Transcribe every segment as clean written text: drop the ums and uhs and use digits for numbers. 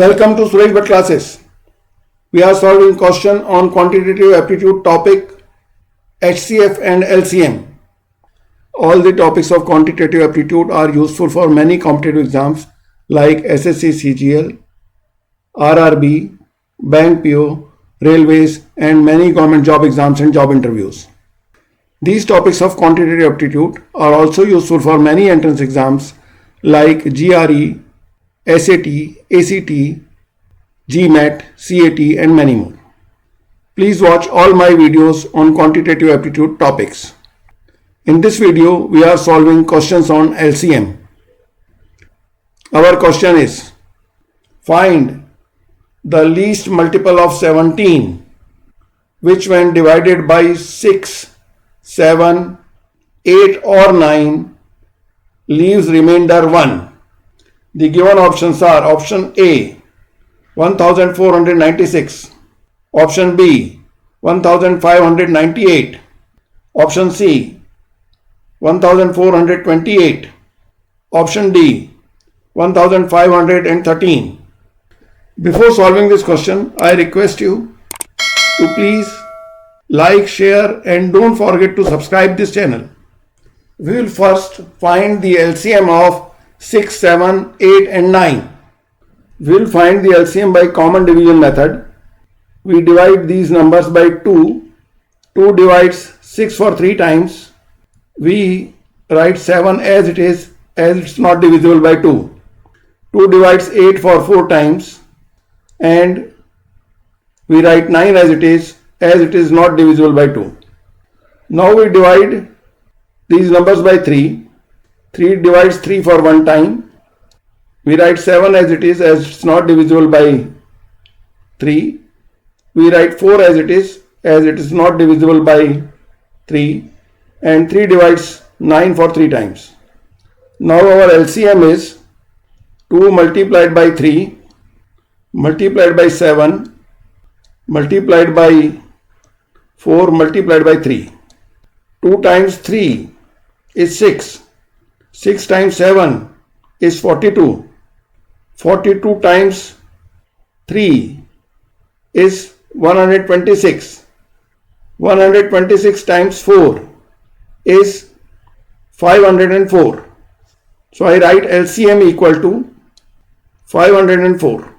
Welcome to sureshbhattclasses. We are solving question on quantitative aptitude topic H.C.F and l.c.m. All the topics of quantitative aptitude are useful for many competitive exams like SSC CGL, RRB, Bank PO, Railways and many government job exams and job interviews. These topics of quantitative aptitude are also useful for many entrance exams like GRE, SAT, ACT, GMAT, CAT and many more. Please watch all my videos on quantitative aptitude topics. In this video, we are solving questions on LCM. Our question is, find the least multiple of 17 which when divided by 6, 7, 8 or 9 leaves remainder 1. The given options are option A 1496, option B 1598, option C 1428, option D 1513. Before solving this question, I request you to please like, share and don't forget to subscribe this channel. We will first find the LCM of 6, 7, 8 and 9. We will find the LCM by common division method. We divide these numbers by 2. 2 divides 6 for 3 times. We write 7 as it is, as it's not divisible by 2. 2 divides 8 for 4 times. And we write 9 as it is not divisible by 2. Now we divide these numbers by 3. 3 divides 3 for 1 time. We write 7 as it is, as it's not divisible by 3. We write 4 as it is not divisible by 3. And 3 divides 9 for 3 times. Now our LCM is 2 multiplied by 3 multiplied by 7 multiplied by 4 multiplied by 3. 2 times 3 is 6. 6 times 7 is 42. 42 times 3 is 126. 126 times 4 is 504. So I write LCM equal to 504.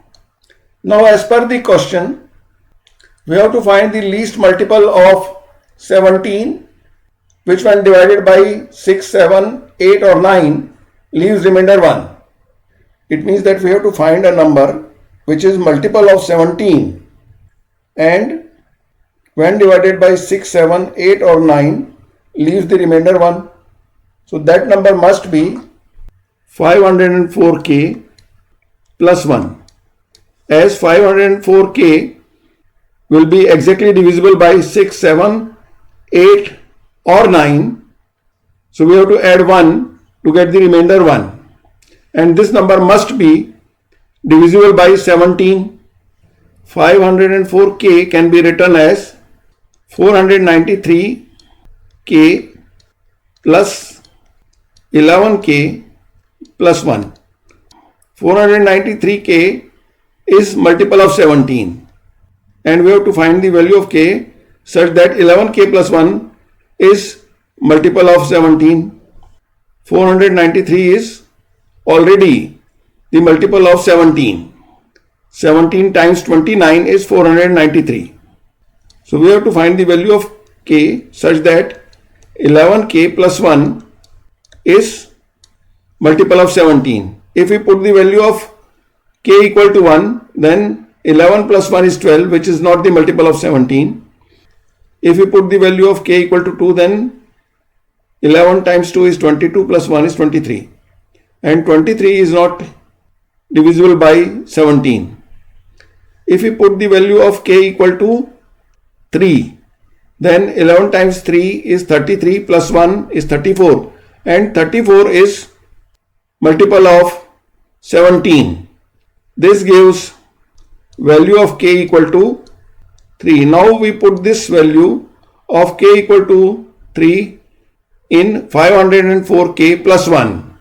Now as per the question, we have to find the least multiple of 17 which when divided by 6, 7, 8 or 9 leaves remainder 1. It means that we have to find a number which is multiple of 17 and when divided by 6, 7, 8 or 9 leaves the remainder 1. So that number must be 504k plus 1. As 504k will be exactly divisible by 6, 7, 8 or 9. So we have to add 1 to get the remainder 1. And this number must be divisible by 17. 504k can be written as 493k plus 11k plus 1. 493k is multiple of 17. And we have to find the value of k such that 11k plus 1 is multiple of 17. 493 is already the multiple of 17. 17 times 29 is 493. So we have to find the value of k such that 11k plus 1 is multiple of 17. If we put the value of k equal to 1, then 11 plus 1 is 12, which is not the multiple of 17. If we put the value of k equal to 2, then 11 times 2 is 22 plus 1 is 23. And 23 is not divisible by 17. If we put the value of k equal to 3, then 11 times 3 is 33 plus 1 is 34. And 34 is multiple of 17. This gives value of k equal to 3. Now we put this value of k equal to 3 in 504k plus 1.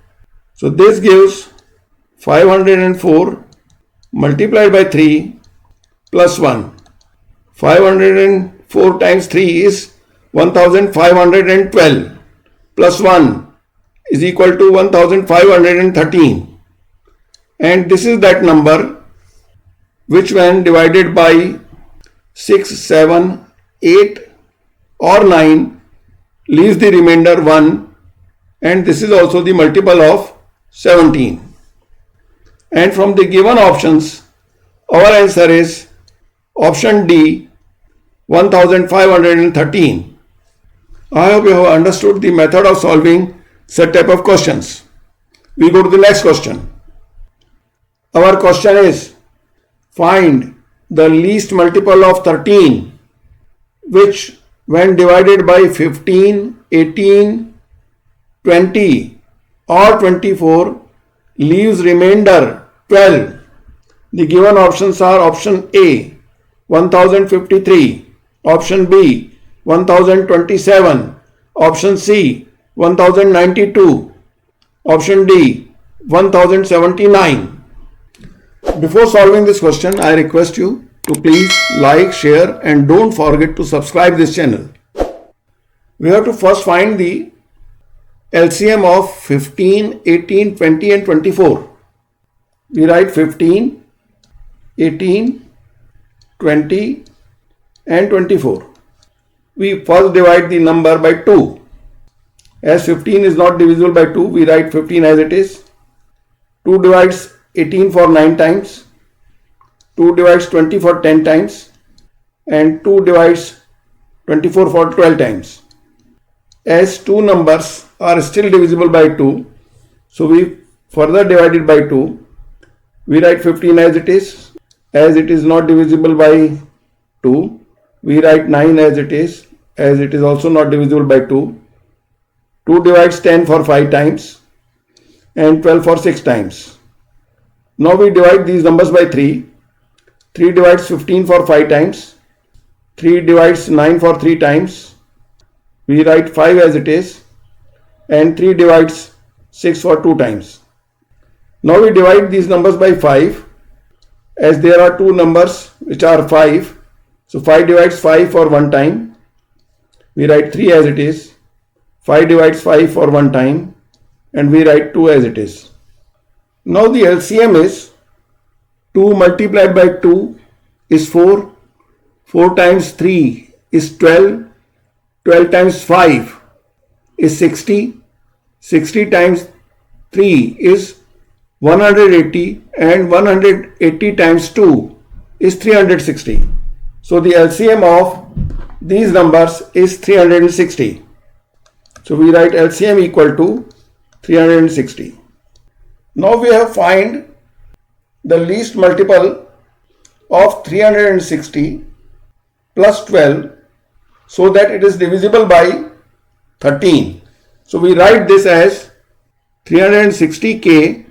So this gives 504 multiplied by 3 plus 1. 504 times 3 is 1512 plus 1 is equal to 1513, and this is that number which when divided by 6, 7, 8 or 9 leaves the remainder 1, and this is also the multiple of 17. And from the given options, our answer is option D, 1513. I hope you have understood the method of solving such type of questions. We go to the next question. Our question is, find the least multiple of 13 which when divided by 15, 18, 20 or 24 leaves remainder 12. The given options are option A, 1053, option B, 1027, option C, 1092, option D, 1079. Before solving this question, I request you to please like, share and don't forget to subscribe this channel. We have to first find the LCM of 15, 18, 20 and 24. We write 15, 18, 20 and 24. We first divide the number by 2. As 15 is not divisible by 2, we write 15 as it is. 2 divides 18 for 9 times. 2 divides 20 for 10 times. And 2 divides 24 for 12 times. As two numbers are still divisible by 2, so we further divide it by 2. We write 15 as it is. As it is not divisible by 2, we write 9 as it is also not divisible by 2. 2 divides 10 for 5 times and 12 for 6 times. Now we divide these numbers by 3. 3 divides 15 for 5 times. 3 divides 9 for 3 times. We write 5 as it is, and 3 divides 6 for 2 times. Now we divide these numbers by 5, as there are two numbers which are 5. So 5 divides 5 for 1 time. We write 3 as it is. 5 divides 5 for 1 time, and we write 2 as it is. Now the LCM is 2 multiplied by 2 is 4. 4 times 3 is 12. 12 times 5 is 60. 60 times 3 is 180, and 180 times 2 is 360. So the LCM of these numbers is 360. So we write LCM equal to 360. Now we have find the least multiple of 360 plus 12 so that it is divisible by 13. So we write this as 360k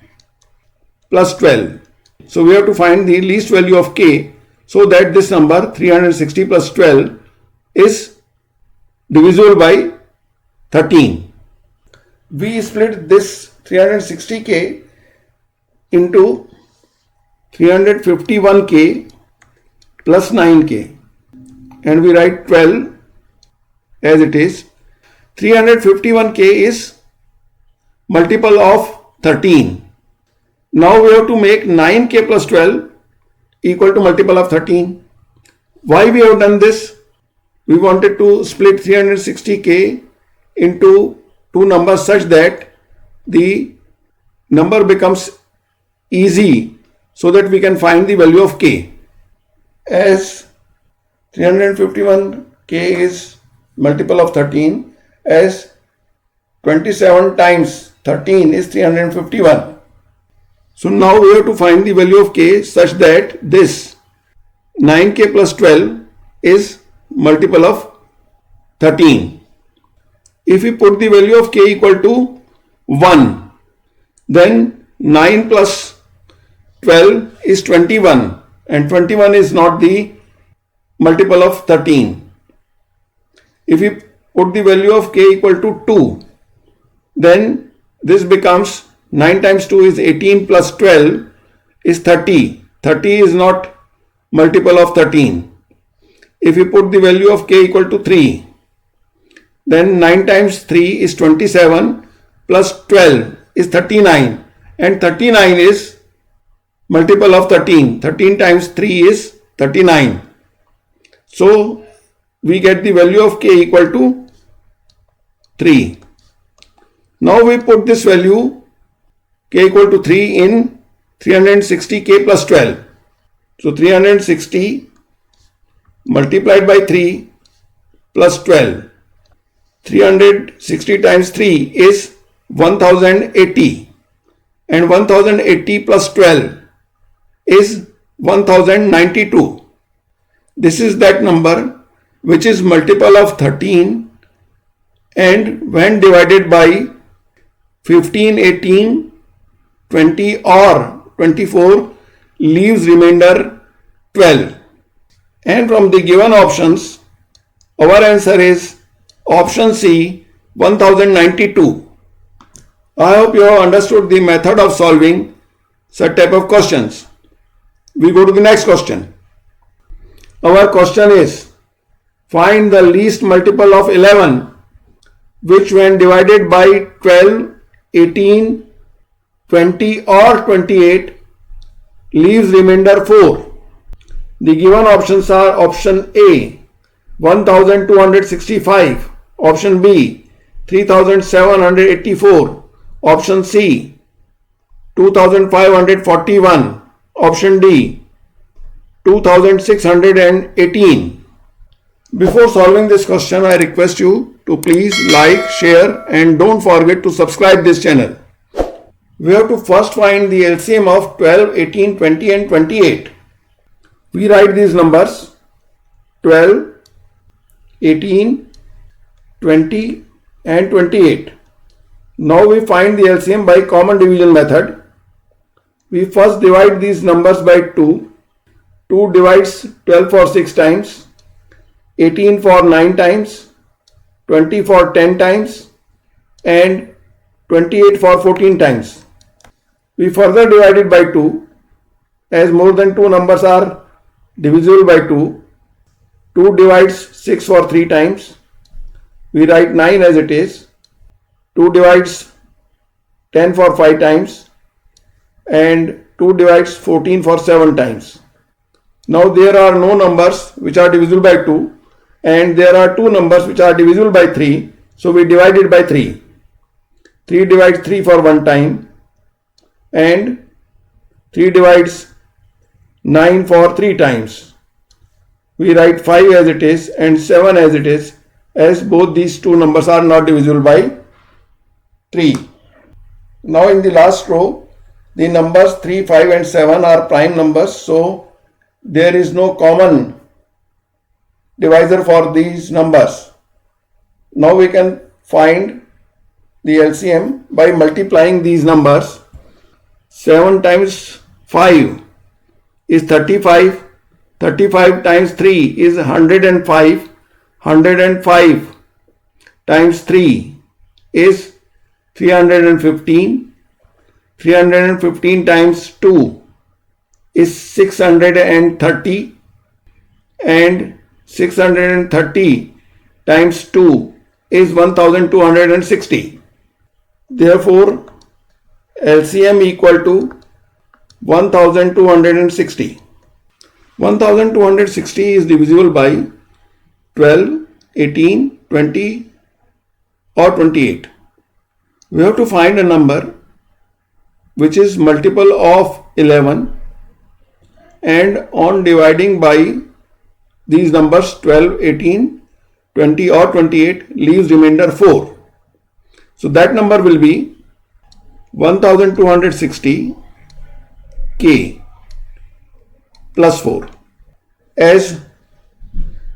plus 12. So we have to find the least value of k so that this number 360 plus 12 is divisible by 13. We split this 360k into 351k plus 9k, and we write 12 as it is. 351k is multiple of 13. Now we have to make 9k plus 12 equal to multiple of 13. Why we have done this? We wanted to split 360k into two numbers such that the number becomes easy so that we can find the value of k. As 351k is multiple of 13, as 27 times 13 is 351. So now we have to find the value of k such that this 9k plus 12 is multiple of 13. If we put the value of k equal to 1, then 9 plus 12 is 21, and 21 is not the multiple of 13. If we put the value of k equal to 2, then this becomes 9 times 2 is 18 plus 12 is 30, 30 is not multiple of 13. If we put the value of k equal to 3, then 9 times 3 is 27 plus 12 is 39, and 39 is multiple of 13. 13 times 3 is 39. So we get the value of k equal to 3. Now we put this value k equal to 3 in 360k plus 12. So 360 multiplied by 3 plus 12. 360 times 3 is 1080, and 1080 plus 12 is 1092. This is that number which is multiple of 13, and when divided by 15, 18, 20 or 24 leaves remainder 12. And from the given options, our answer is option C, 1092. I hope you have understood the method of solving such type of questions. We go to the next question. Our question is, find the least multiple of 11 which when divided by 12, 18, 20 or 28 leaves remainder 4. The given options are option A, 1265, option B, 3784, option C, 2541, option D, 2618. Before solving this question, I request you to please like, share and don't forget to subscribe this channel. We have to first find the LCM of 12, 18, 20 and 28. We write these numbers 12, 18, 20 and 28. Now we find the LCM by common division method. We first divide these numbers by 2. 2 divides 12 for 6 times, 18 for 9 times, 20 for 10 times and 28 for 14 times. We further divide it by 2 as more than 2 numbers are divisible by 2. 2 divides 6 for 3 times. We write 9 as it is. 2 divides 10 for 5 times and 2 divides 14 for 7 times. Now there are no numbers which are divisible by 2 and there are 2 numbers which are divisible by 3. So we divide it by 3. 3 divides 3 for 1 time and 3 divides 9 for 3 times. We write 5 as it is and 7 as it is, as both these 2 numbers are not divisible by 3. Now in the last row, the numbers 3, 5 and 7 are prime numbers, so there is no common divisor for these numbers. Now we can find the LCM by multiplying these numbers. 7 times 5 is 35, 35 times 3 is 105, 105 times 3 is 315, 315 times 2 is 630 and 630 times 2 is 1260. Therefore, LCM equal to 1260. 1260 is divisible by 12, 18, 20 or 28. We have to find a number which is multiple of 11, and on dividing by these numbers 12, 18, 20 or 28 leaves remainder 4. So that number will be 1260 k plus 4, as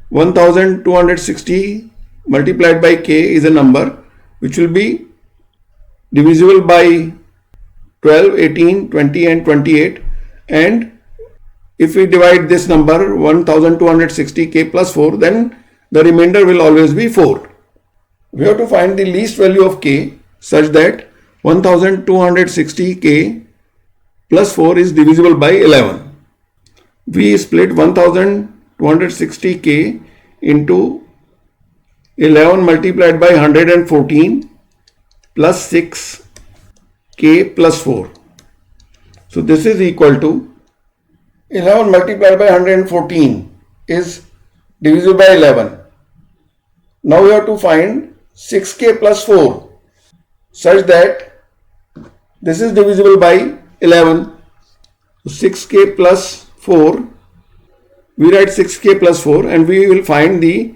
1260 multiplied by k is a number which will be divisible by 12, 18, 20 and 28, and if we divide this number 1260 k plus 4, then the remainder will always be 4. We have to find the least value of k such that 1260 k plus 4 is divisible by 11. we split 1260k into 11 multiplied by 114 plus 6k plus 4. So this is equal to 11 multiplied by 114 is divisible by 11. Now we have to find 6k plus 4 such that this is divisible by 11. So 6k plus 4, we write 6k plus 4 and we will find the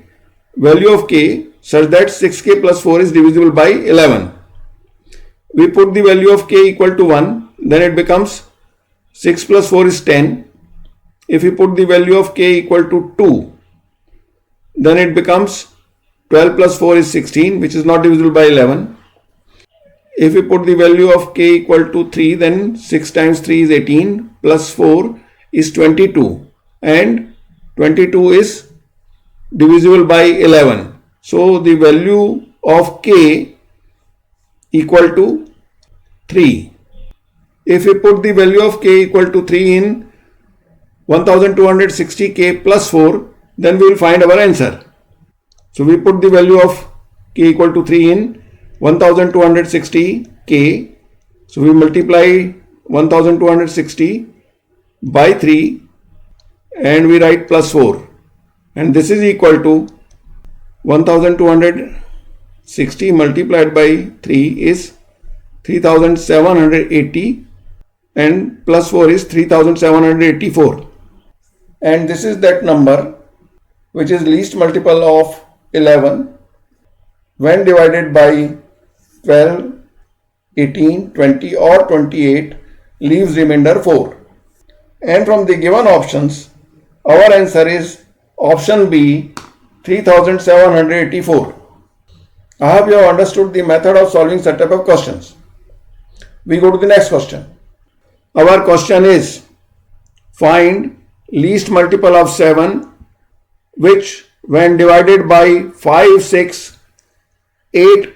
value of k such that 6k plus 4 is divisible by 11. We put the value of k equal to 1, then it becomes 6 plus 4 is 10. If we put the value of k equal to 2, then it becomes 12 plus 4 is 16, which is not divisible by 11. If we put the value of k equal to 3, then 6 times 3 is 18 plus 4 is 22 and 22 is divisible by 11. So the value of k equal to 3. If we put the value of k equal to 3 in 1260k plus 4, then we will find our answer. So we put the value of k equal to 3 in 1260k. So we multiply 1260 by 3 and we write plus 4. And this is equal to 1260 multiplied by 3 is 3780 and plus 4 is 3784. And this is that number which is least multiple of 11 when divided by 12, 18, 20 or 28 leaves remainder 4. And from the given options, our answer is option B, 3784. I hope you have understood the method of solving such type of questions. We go to the next question. Our question is, find least multiple of 7 which when divided by 5, 6, 8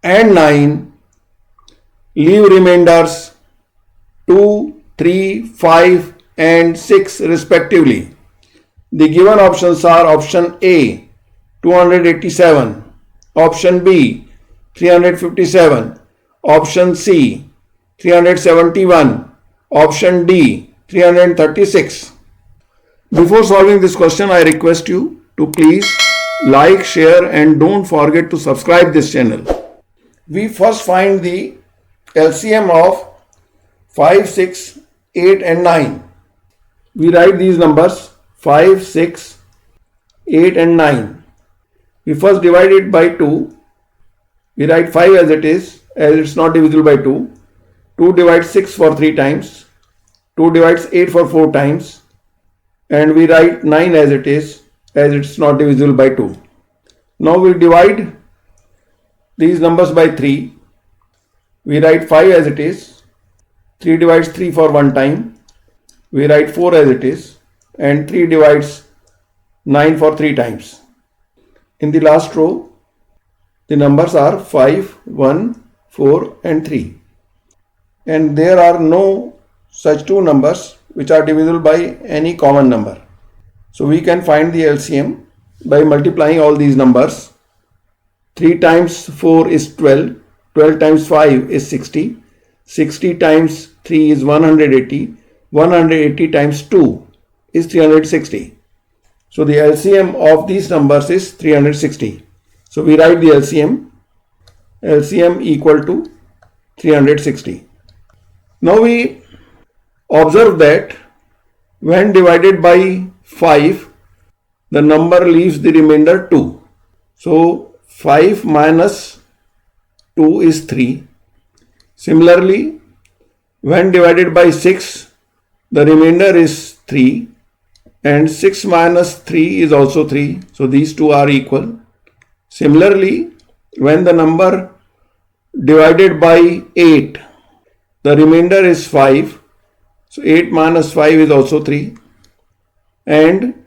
and 9 leave remainders 2, 3, 5 and 6 respectively. The given options are option A 287, option B 357, option C 371, option D 336. Before solving this question, I request you to please like, share and don't forget to subscribe this channel. We first find the LCM of 5, 6, 8 and 9. We write these numbers 5, 6, 8 and 9. We first divide it by 2. We write 5 as it is, as it's not divisible by 2. 2 divides 6 for 3 times. 2 divides 8 for 4 times. And we write 9 as it is, as it's not divisible by 2. Now we divide these numbers by 3. We write 5 as it is. 3 divides 3 for 1 time. We write 4 as it is. And 3 divides 9 for 3 times. In the last row, the numbers are 5, 1, 4 and 3. And there are no such two numbers which are divisible by any common number. So we can find the LCM by multiplying all these numbers. 3 times 4 is 12, 12 times 5 is 60, 60 times 3 is 180, 180 times 2 is 360. So the LCM of these numbers is 360. So we write the LCM equal to 360. Now we observe that when divided by 5, the number leaves the remainder 2. So 5 minus 2 is 3. Similarly, when divided by 6, the remainder is 3. And 6 minus 3 is also 3. So these two are equal. Similarly, when the number divided by 8, the remainder is 5. So 8 minus 5 is also 3. And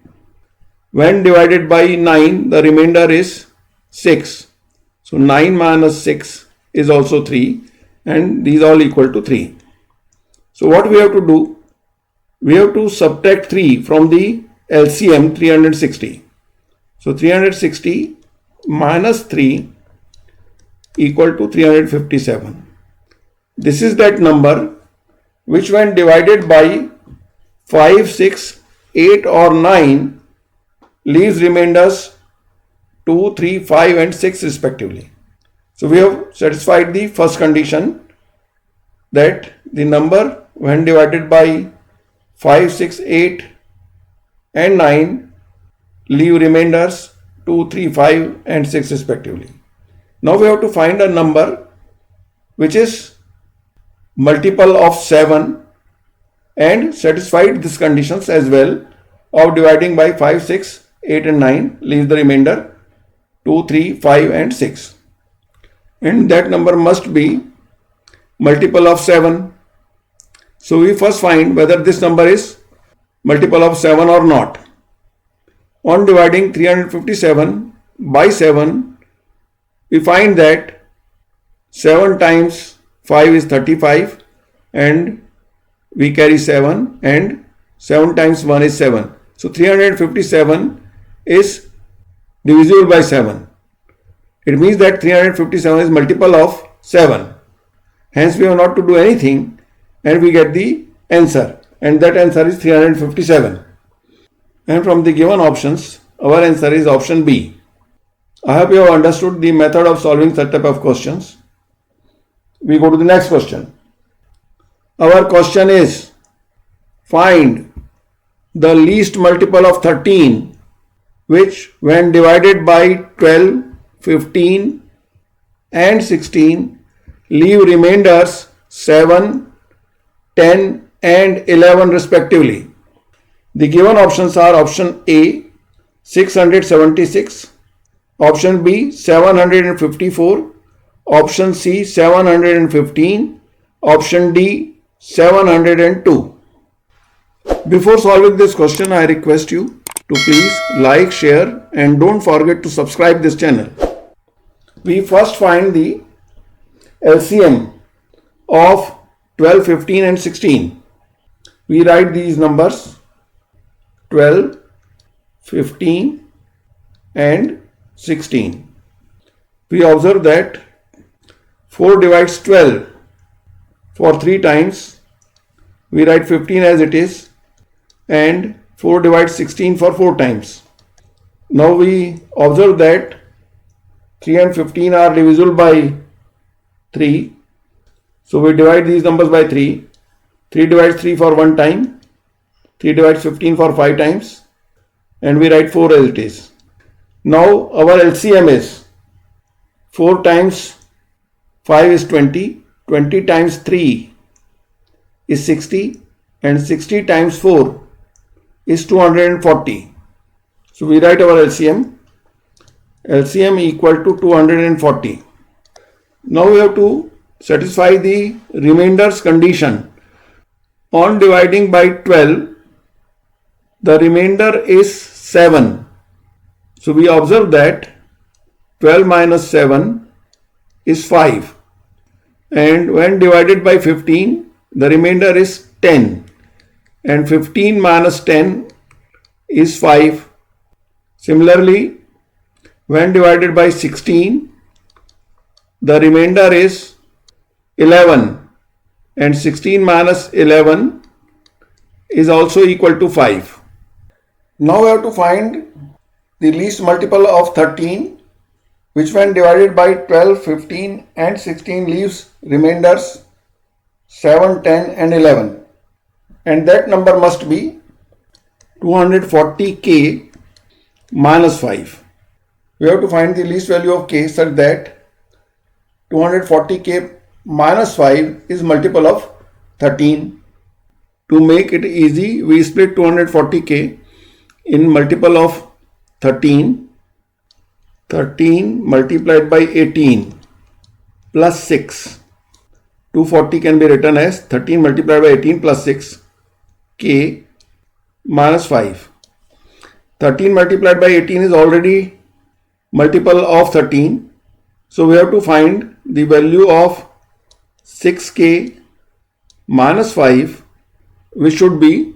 when divided by 9, the remainder is 6. So 9 minus 6 is also 3. And these all equal to 3. So what we have to do? we have to subtract 3 from the LCM 360. So 360 minus 3 equal to 357. This is that number which when divided by 5, 6, 8 or 9 leaves remainders 2, 3, 5 and 6 respectively. So we have satisfied the first condition, that the number when divided by 5, 6, 8 and 9 leave remainders 2, 3, 5 and 6 respectively. Now we have to find a number which is multiple of 7 and satisfied these conditions as well of dividing by 5, 6, 8 and 9 leaves the remainder 2, 3, 5 and 6. And that number must be multiple of 7. So we first find whether this number is multiple of 7 or not. On dividing 357 by 7, we find that 7 times 5 is 35 and we carry 7 and 7 times 1 is 7. So 357 is divisible by 7. It means that 357 is multiple of 7. Hence we have not to do anything and we get the answer, and that answer is 357. And from the given options, our answer is option B. I hope you have understood the method of solving such type of questions. We go to the next question. Our question is, find the least multiple of 13 which when divided by 12, 15 and 16 leave remainders 7, 10 and 11 respectively. The given options are option A 676, option B 754, option C 715, option D 702. Before solving this question, I request you to please like, share and don't forget to subscribe this channel. We first find the LCM of 12, 15 and 16. We write these numbers 12, 15 and 16. We observe that 4 divides 12 for 3 times. We write 15 as it is, and 4 divides 16 for 4 times. Now we observe that 3 and 15 are divisible by 3. So we divide these numbers by 3. 3 divides 3 for 1 time. 3 divides 15 for 5 times. And we write 4 as it is. Now our LCM is 4 times 5 is 20. 20 times 3 is 60. And 60 times 4 is 240. So we write our LCM. LCM equal to 240. Now we have to satisfy the remainders condition. On dividing by 12, the remainder is 7. So we observe that 12 minus 7 is 5. And when divided by 15, the remainder is 10. And 15 minus 10 is 5. Similarly, when divided by 16, the remainder is 11. And 16 minus 11 is also equal to 5. Now we have to find the least multiple of 13, which when divided by 12, 15 and 16 leaves remainders 7, 10 and 11. And that number must be 240k minus 5. We have to find the least value of k such that 240k minus 5 is multiple of 13. To make it easy, we split 240k in multiple of 13. 13 multiplied by 18 plus 6. 240 can be written as 13 multiplied by 18 plus 6 k minus 5. 13 multiplied by 18 is already multiple of 13. So we have to find the value of 6k minus 5, which should be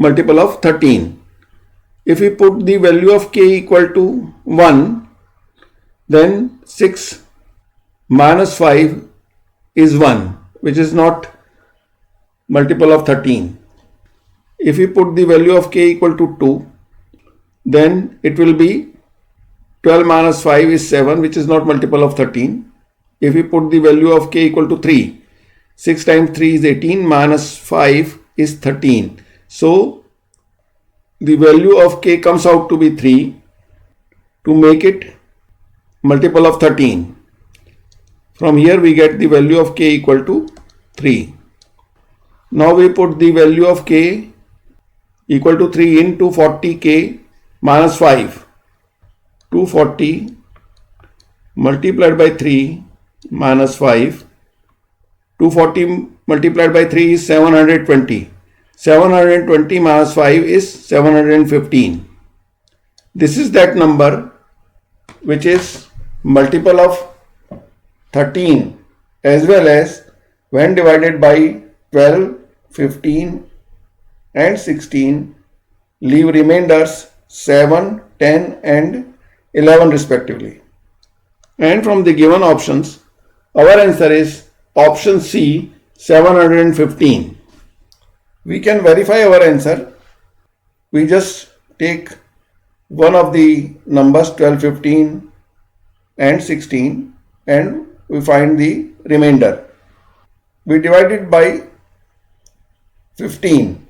multiple of 13. If we put the value of k equal to 1, then 6 minus 5 is 1, which is not multiple of 13. If we put the value of k equal to 2, then it will be 12 minus 5 is 7, which is not multiple of 13. If we put the value of k equal to 3, 6 times 3 is 18, minus 5 is 13. So the value of k comes out to be 3 to make it multiple of 13. From here we get the value of k equal to 3. Now we put the value of k equal to 3 into 40k minus 5. 240 multiplied by 3 minus 5. 240 multiplied by 3 is 720. 720 minus 5 is 715. This is that number which is multiple of 13 as well as when divided by 12, 15 and 16 leave remainders 7, 10 and 11 respectively. And from the given options, our answer is option C, 715. We can verify our answer. We just take one of the numbers 12, 15 and 16 and we find the remainder. We divide it by 15.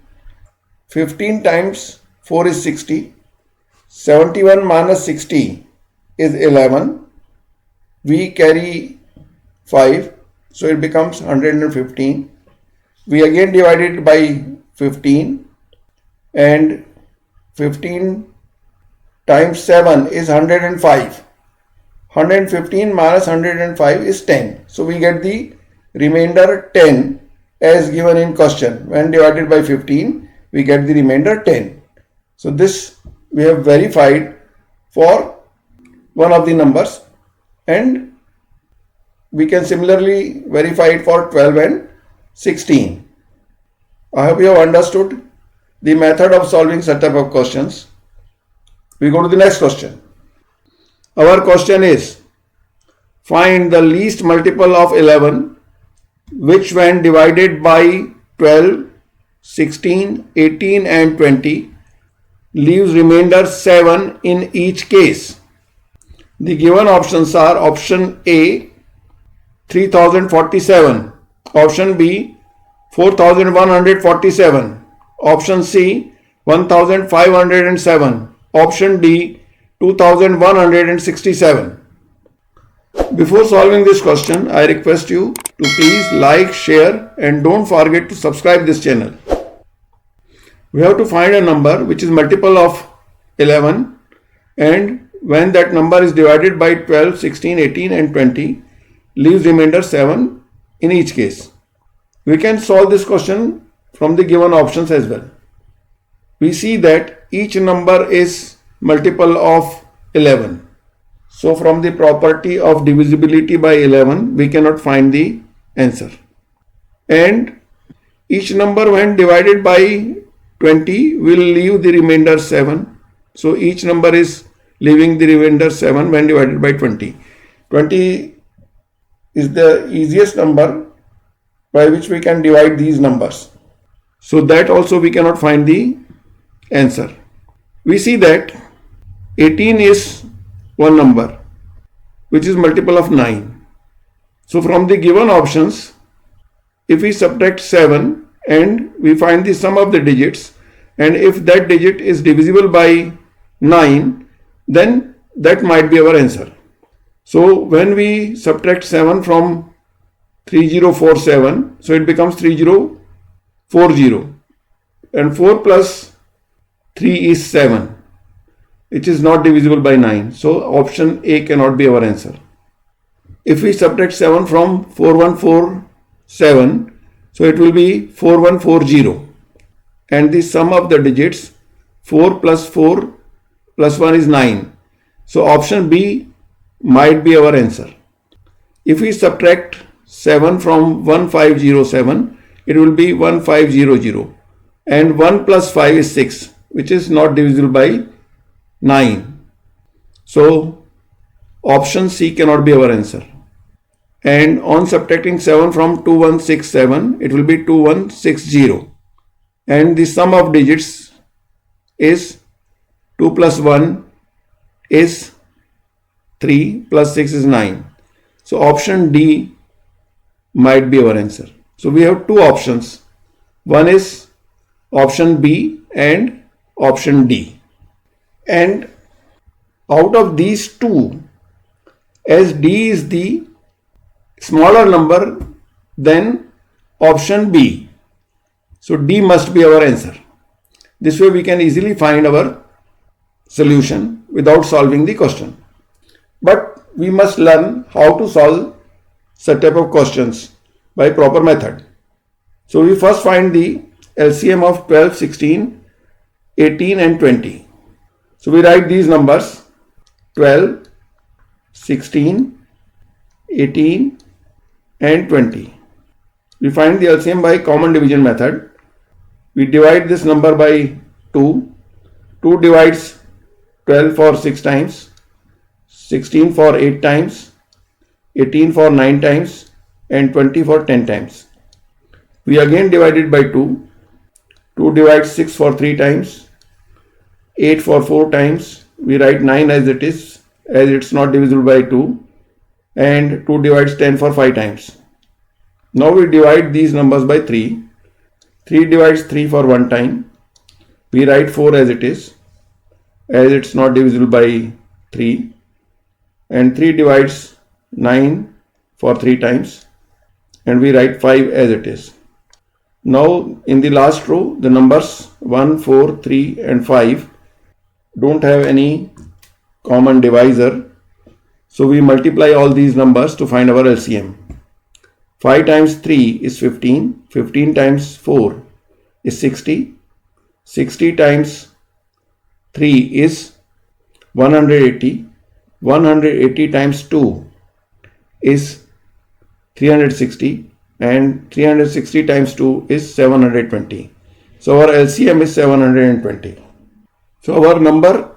15 times 4 is 60. 71 minus 60 is 11. We carry 5, so it becomes 115. We again divide it by 15 and 15 times 7 is 105. 115 minus 105 is 10. So we get the remainder 10 as given in question. When divided by 15, we get the remainder 10. So this we have verified for one of the numbers and we can similarly verify it for 12 and 16. I hope you have understood the method of solving such type of questions. We go to the next question. Our question is, find the least multiple of 11 which when divided by 12, 16, 18 and 20 leaves remainder 7 in each case. The given options are option A 3047, option B 4147, option C 1507, option D 2167. Before solving this question, I request you to please like, share and don't forget to subscribe this channel. We have to find a number which is multiple of 11 and when that number is divided by 12, 16, 18 and 20 leaves remainder 7 in each case. We can solve this question from the given options as well. We see that each number is multiple of 11. So from the property of divisibility by 11, we cannot find the answer. And each number when divided by 20 will leave the remainder 7. So each number is leaving the remainder 7 when divided by 20. 20 is the easiest number by which we can divide these numbers. So that also we cannot find the answer. We see that 18 is one number which is multiple of 9. So from the given options, if we subtract 7 and we find the sum of the digits and if that digit is divisible by 9, then that might be our answer. So when we subtract 7 from 3047, so it becomes 3040 and 4 plus 3 is 7, which is not divisible by 9. So option A cannot be our answer. If we subtract 7 from 4147, so it will be 4140 and the sum of the digits 4 plus 4 plus 1 is 9. So option B might be our answer. If we subtract 7 from 1507, it will be 1500. and 1 plus 5 is 6, which is not divisible by 9. So option C cannot be our answer. And on subtracting 7 from 2167, it will be 2160. And the sum of digits is 2 plus 1 is 3 plus 6 is 9. So option D might be our answer. So we have two options. One is option B and option D. And out of these two, as D is the smaller number than option B, so D must be our answer. This way we can easily find our solution without solving the question. But we must learn how to solve such type of questions by proper method. So we first find the LCM of 12, 16, 18 and 20. So we write these numbers 12, 16, 18 and 20. We find the LCM by common division method. We divide this number by 2. 2 divides 12 for 6 times, 16 for 8 times, 18 for 9 times and 20 for 10 times. We again divide it by 2. 2 divides 6 for 3 times, 8 for 4 times. We write 9 as it is, as it's not divisible by 2, and 2 divides 10 for 5 times. Now we divide these numbers by 3. 3 divides 3 for 1 time. We write 4 as it is, as it's not divisible by 3, and 3 divides 9 for 3 times, and we write 5 as it is. Now in the last row, the numbers 1, 4, 3 and 5 don't have any common divisor, so we multiply all these numbers to find our LCM. 5 times 3 is 15, 15 times 4 is 60, 60 times 3 is 180, 180 times 2 is 360, and 360 times 2 is 720. So our LCM is 720. So our number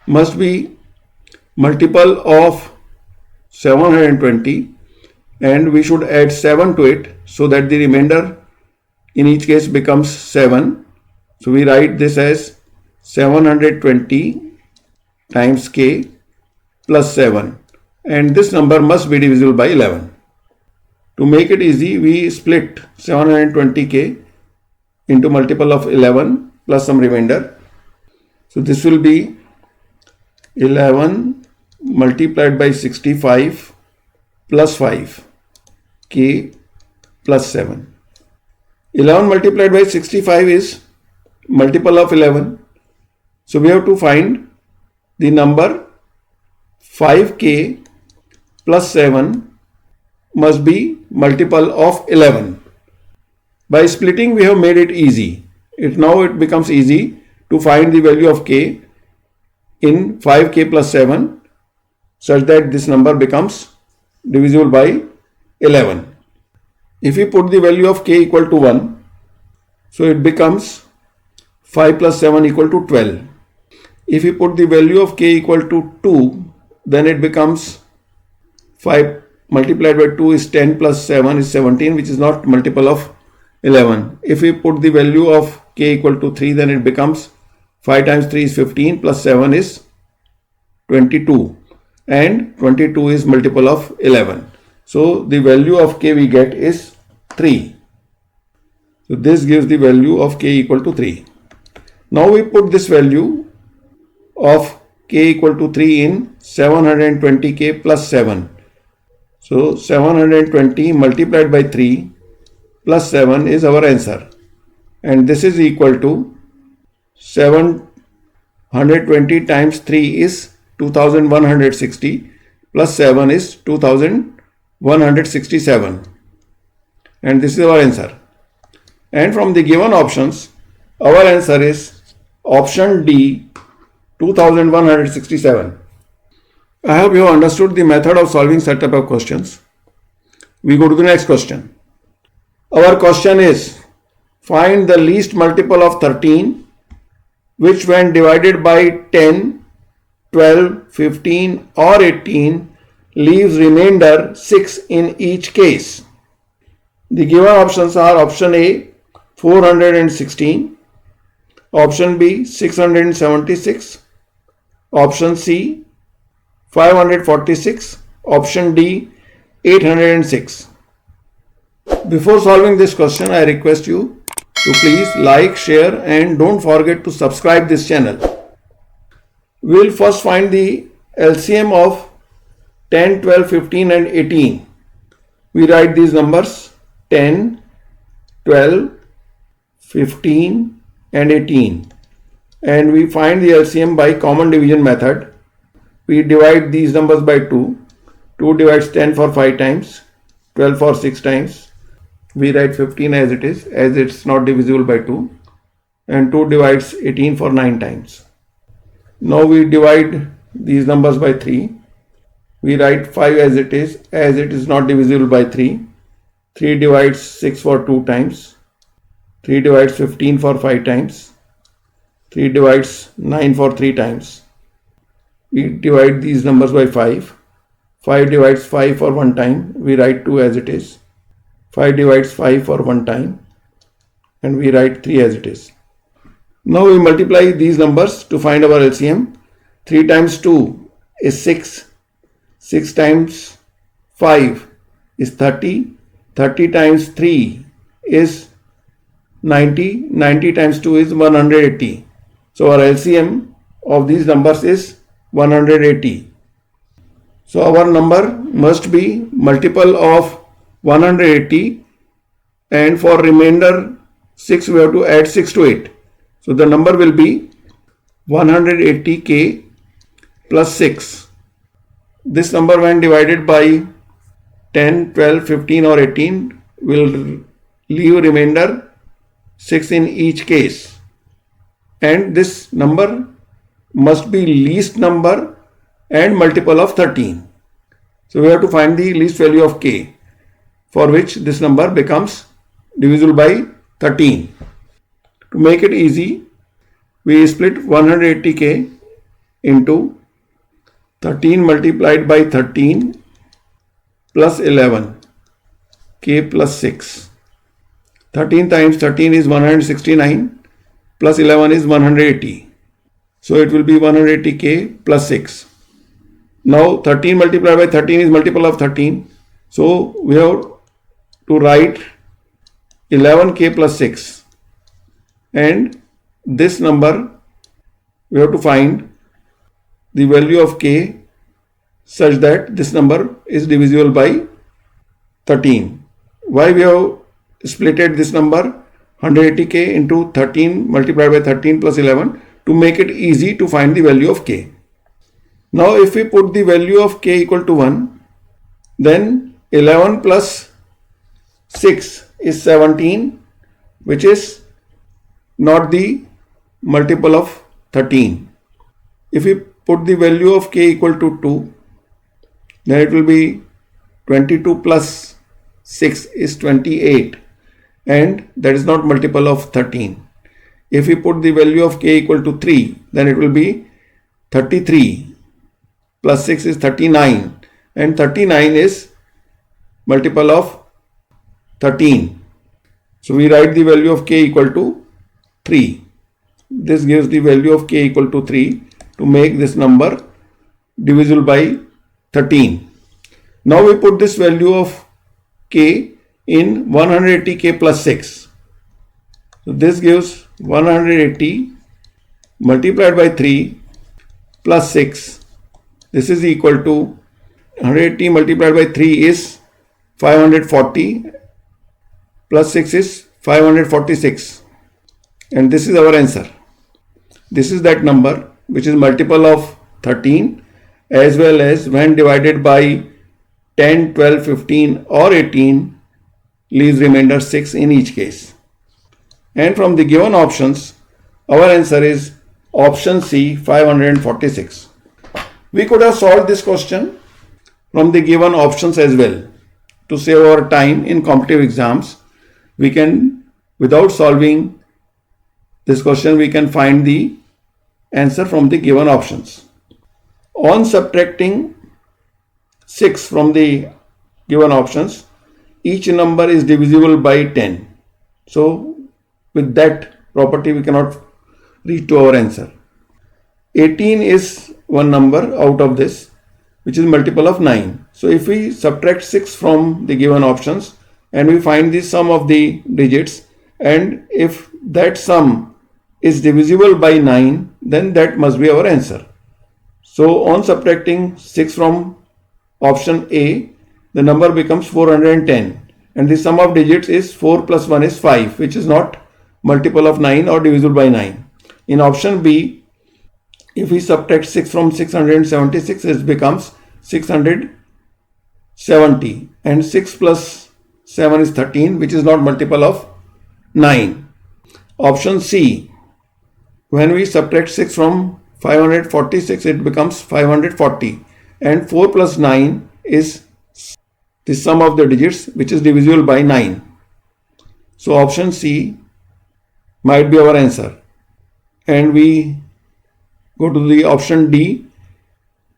must be multiple of 720, and we should add 7 to it so that the remainder in each case becomes 7. So we write this as 720 times k plus 7, and this number must be divisible by 11. To make it easy, we split 720k into multiple of 11 plus some remainder. So this will be 11 multiplied by 65 plus 5, k plus 7. 11 multiplied by 65 is multiple of 11. So we have to find the number 5k plus 7 must be multiple of 11. By splitting we have made it easy. Now it becomes easy to find the value of k in 5k plus 7 such that this number becomes divisible by 11. If we put the value of k equal to 1, so it becomes 5 plus 7 equal to 12. If we put the value of k equal to 2, then it becomes 5 multiplied by 2 is 10 plus 7 is 17, which is not multiple of 11. If we put the value of k equal to 3, then it becomes 5 times 3 is 15 plus 7 is 22, and 22 is multiple of 11. So the value of k we get is 3. So this gives the value of k equal to 3. Now we put this value of k equal to 3 in 720k plus 7. So 720 multiplied by 3 plus 7 is our answer, and this is equal to 720 times 3 is 2160 plus 7 is 2167, and this is our answer. And from the given options, our answer is option D, 2167. I hope you have understood the method of solving such type of questions. We go to the next question. Our question is find the least multiple of 13, which when divided by 10, 12, 15 or 18 leaves remainder 6 in each case. The given options are option A 416, option B 676, option C 546, option D 806. Before solving this question, I request you to please like, share and don't forget to subscribe this channel. We will first find the LCM of 10, 12, 15 and 18. We write these numbers 10, 12, 15 and 18. And we find the LCM by common division method. We divide these numbers by 2. 2 divides 10 for 5 times, 12 for 6 times. We write 15 as it is, as it's not divisible by 2. And 2 divides 18 for 9 times. Now we divide these numbers by 3. We write 5 as it is not divisible by 3. 3 divides 6 for 2 times. 3 divides 15 for 5 times. 3 divides 9 for 3 times. We divide these numbers by 5. 5 divides 5 for 1 time. We write 2 as it is. 5 divides 5 for 1 time. And we write 3 as it is. Now we multiply these numbers to find our LCM. 3 times 2 is 6. 6 times 5 is 30. 30 times 3 is 90. 90 times 2 is 180. So our LCM of these numbers is 180. So our number must be multiple of 180, and for remainder 6 we have to add 6 to it. So the number will be 180k plus 6. This number when divided by 10, 12, 15 or 18 will leave remainder 6 in each case. And this number must be least number and multiple of 13. So we have to find the least value of k, for which this number becomes divisible by 13. To make it easy, we split 180k into 13 multiplied by 13 plus 11, k plus 6. 13 times 13 is 169 plus 11 is 180. So it will be 180k plus 6. Now 13 multiplied by 13 is multiple of 13. So we have to write 11k plus 6. And this number we have to find the value of k such that this number is divisible by 13. Why we have splitted this number 180k into 13 multiplied by 13 plus 11? To make it easy to find the value of k. Now if we put the value of k equal to 1, then 11 plus 6 is 17, which is not the multiple of 13. If we put the value of k equal to 2, then it will be 22 plus 6 is 28, and that is not multiple of 13. If we put the value of k equal to 3, then it will be 33 plus 6 is 39, and 39 is multiple of 13. So we write the value of k equal to 3. This gives the value of k equal to 3 to make this number divisible by 13. Now we put this value of k in 180k plus 6. So this gives 180 multiplied by 3 plus 6. This is equal to 180 multiplied by 3 is 540 plus 6 is 546, and this is our answer. This is that number which is multiple of 13, as well as when divided by 10, 12, 15 or 18 leaves remainder 6 in each case. And from the given options, our answer is option C, 546. We could have solved this question from the given options as well. To save our time in competitive exams, we can without solving this question, we can find the answer from the given options. On subtracting 6 from the given options, each number is divisible by 10. So with that property we cannot reach to our answer. 18 is one number out of this, which is multiple of 9. So if we subtract 6 from the given options and we find the sum of the digits, and if that sum is divisible by 9, then that must be our answer. So on subtracting 6 from option A, the number becomes 410, and the sum of digits is 4 plus 1 is 5, which is not multiple of 9 or divisible by 9. In option B, if we subtract 6 from 676, it becomes 670, and 6 plus 7 is 13, which is not multiple of 9. Option C, when we subtract 6 from 546, it becomes 540, and 4 plus 9 is the sum of the digits, which is divisible by 9. So option C might be our answer. And we go to the option D.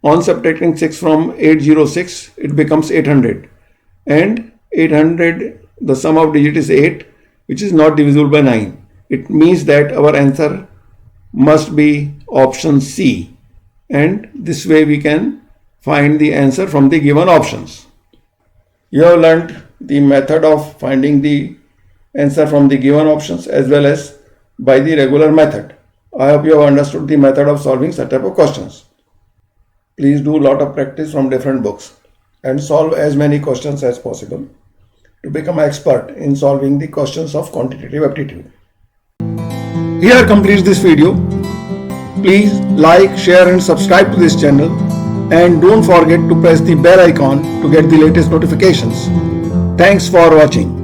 On subtracting 6 from 806, it becomes 800, and 800, the sum of digit is 8, which is not divisible by 9. It means that our answer must be option C, and this way we can find the answer from the given options. You have learnt the method of finding the answer from the given options as well as by the regular method. I hope you have understood the method of solving such type of questions. Please do a lot of practice from different books and solve as many questions as possible to become expert in solving the questions of quantitative aptitude. Here completes this video. Please like, share and subscribe to this channel, and don't forget to press the bell icon to get the latest notifications. Thanks for watching.